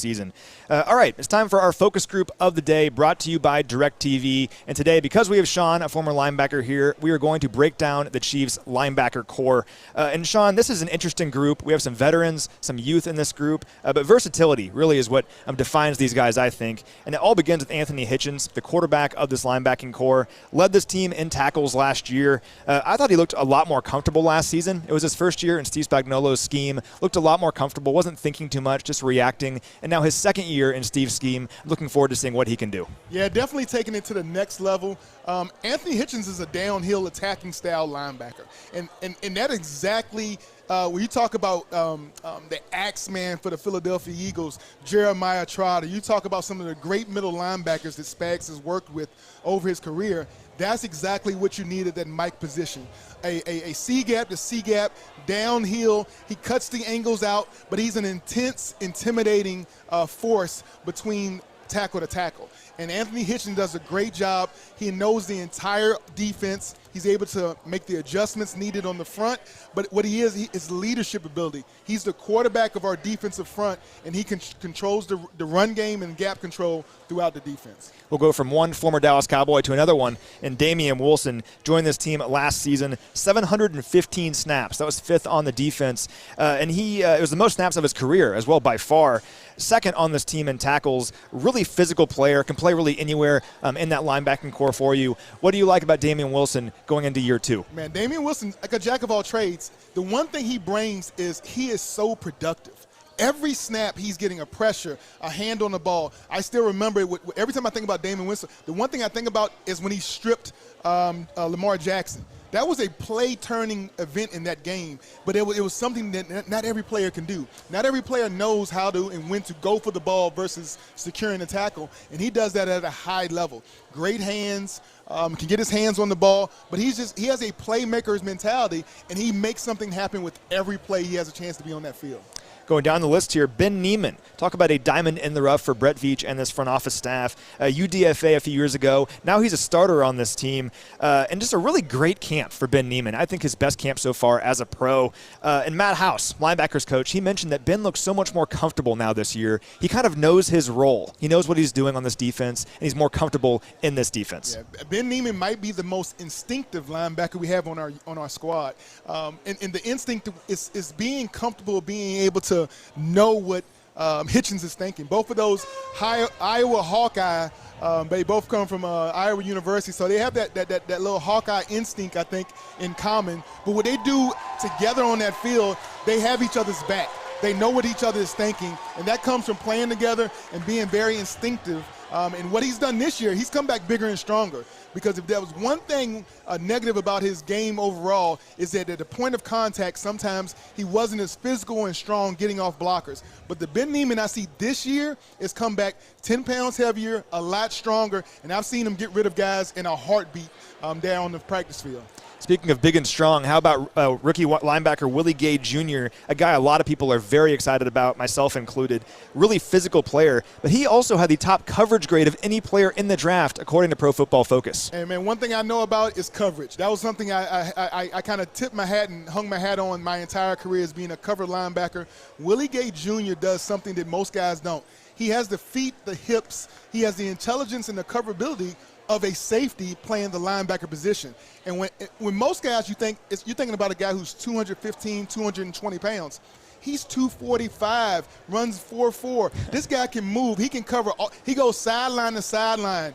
season. All right, it's time for our focus group of the day, brought to you by DirecTV. And today, because we have Shawn, a former linebacker here, we are going to break down the Chiefs linebacker core. And Shawn, this is an interesting group. We have some veterans, some youth in this group, but versatility really is what defines these guys, I think. And it all begins with Anthony Hitchens, the quarterback of this linebacking core. Led this team in tackles last year. I thought he looked a lot more comfortable last season. It was his first year in Steve Spagnuolo's scheme. Looked a lot more comfortable, wasn't thinking too much, just reacting. And now his second year in Steve's scheme. I'm looking forward to seeing what he can do. Yeah, definitely taking it to the next level. Anthony Hitchens is a downhill attacking style linebacker. And that exactly, when you talk about the Axeman for the Philadelphia Eagles, Jeremiah Trotter, you talk about some of the great middle linebackers that Spags has worked with over his career, that's exactly what you need at that Mike position. A C-gap to C-gap, downhill. He cuts the angles out, but he's an intense, intimidating force between tackle to tackle. And Anthony Hitchens does a great job. He knows the entire defense. He's able to make the adjustments needed on the front. But what he is leadership ability. He's the quarterback of our defensive front, and he controls the run game and gap control throughout the defense. We'll go from one former Dallas Cowboy to another one, and Damien Wilson joined this team last season, 715 snaps. That was fifth on the defense, and it was the most snaps of his career as well by far. Second on this team in tackles, really physical player, can play really anywhere in that linebacking core for you. What do you like about Damien Wilson going into year two? Man, Damien Wilson, like a jack of all trades, the one thing he brings is he is so productive. Every snap, he's getting a pressure, a hand on the ball. I still remember every time I think about Damien Wilson, the one thing I think about is when he stripped Lamar Jackson. That was a play-turning event in that game, but it was something that not every player can do. Not every player knows how to and when to go for the ball versus securing the tackle, and he does that at a high level. Great hands, can get his hands on the ball, but he has a playmaker's mentality, and he makes something happen with every play he has a chance to be on that field. Going down the list here, Ben Niemann. Talk about a diamond in the rough for Brett Veach and this front office staff. UDFA a few years ago. Now he's a starter on this team. And just a really great camp for Ben Niemann. I think his best camp so far as a pro. And Matt House, linebackers coach, he mentioned that Ben looks so much more comfortable now this year. He kind of knows his role. He knows what he's doing on this defense, and he's more comfortable in this defense. Yeah, Ben Niemann might be the most instinctive linebacker we have on our squad. And the instinct is being comfortable, being able to know what Hitchens is thinking. Both of those Iowa Hawkeye, they both come from Iowa University, so they have that little Hawkeye instinct, I think, in common. But what they do together on that field, they have each other's back. They know what each other is thinking, and that comes from playing together and being very instinctive. And what he's done this year, he's come back bigger and stronger. Because if there was one thing negative about his game overall, is that at the point of contact, sometimes he wasn't as physical and strong getting off blockers. But the Ben Niemann I see this year is come back 10 pounds heavier, a lot stronger, and I've seen him get rid of guys in a heartbeat there on the practice field. Speaking of big and strong, how about rookie linebacker Willie Gay Jr., a guy a lot of people are very excited about, myself included. Really physical player, but he also had the top coverage grade of any player in the draft, according to Pro Football Focus. And, man, one thing I know about is coverage. That was something I kind of tipped my hat and hung my hat on my entire career as being a cover linebacker. Willie Gay Jr. does something that most guys don't. He has the feet, the hips, he has the intelligence and the coverability of a safety playing the linebacker position. And when most guys you're thinking about a guy who's 215, 220 pounds. He's 245, runs 4.4. This guy can move. He can cover. He goes sideline to sideline,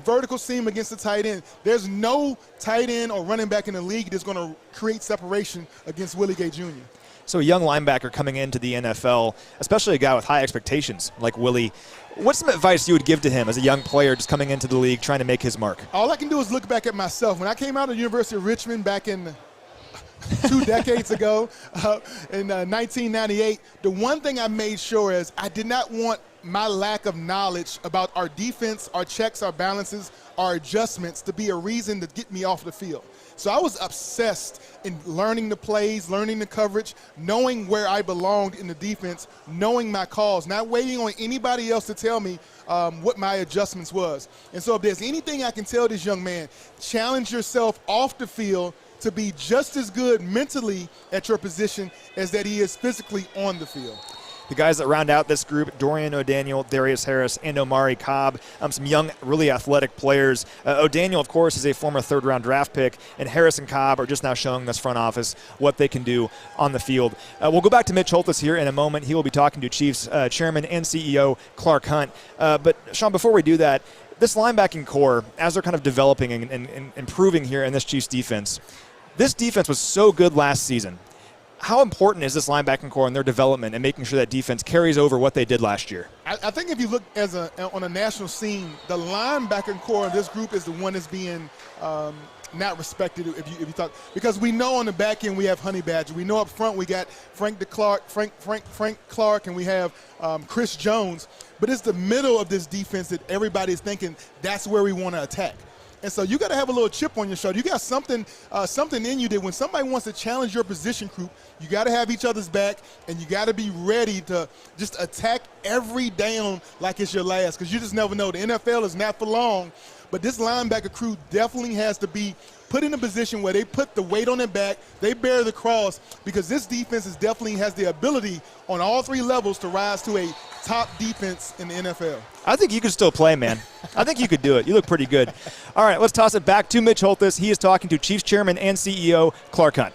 vertical seam against the tight end. There's no tight end or running back in the league that's going to create separation against Willie Gay Jr. So a young linebacker coming into the NFL, especially a guy with high expectations like Willie, what's some advice you would give to him as a young player just coming into the league trying to make his mark? All I can do is look back at myself. When I came out of the University of Richmond back in 2 decades ago, in 1998, the one thing I made sure is I did not want my lack of knowledge about our defense, our checks, our balances, our adjustments to be a reason to get me off the field. So I was obsessed in learning the plays, learning the coverage, knowing where I belonged in the defense, knowing my calls, not waiting on anybody else to tell me what my adjustments was. And so if there's anything I can tell this young man, challenge yourself off the field to be just as good mentally at your position as that he is physically on the field. The guys that round out this group, Dorian O'Daniel, Darius Harris, and Omari Cobb, some young, really athletic players. O'Daniel, of course, is a former third-round draft pick, and Harris and Cobb are just now showing this front office what they can do on the field. We'll go back to Mitch Holthus here in a moment. He will be talking to Chiefs Chairman and CEO Clark Hunt. But, Shawn, before we do that, this linebacking core, as they're kind of developing and improving here in this Chiefs defense, this defense was so good last season. How important is this linebacking core in their development and making sure that defense carries over what they did last year? I think if you look on a national scene, the linebacking core of this group is the one that's being not respected if you talk, because we know on the back end we have Honey Badger. We know up front we got Frank Clark, and we have Chris Jones. But it's the middle of this defense that everybody is thinking that's where we want to attack. And so you got to have a little chip on your shoulder. You got something in you that when somebody wants to challenge your position group, you got to have each other's back, and you got to be ready to just attack every down like it's your last, because you just never know. The NFL is not for long, but this linebacker crew definitely has to be put in a position where they put the weight on their back, they bear the cross, because this defense definitely has the ability on all three levels to rise to a top defense in the NFL. I think you could still play, man. I think you could do it. You look pretty good. All right, let's toss it back to Mitch Holthus. He is talking to Chiefs Chairman and CEO Clark Hunt.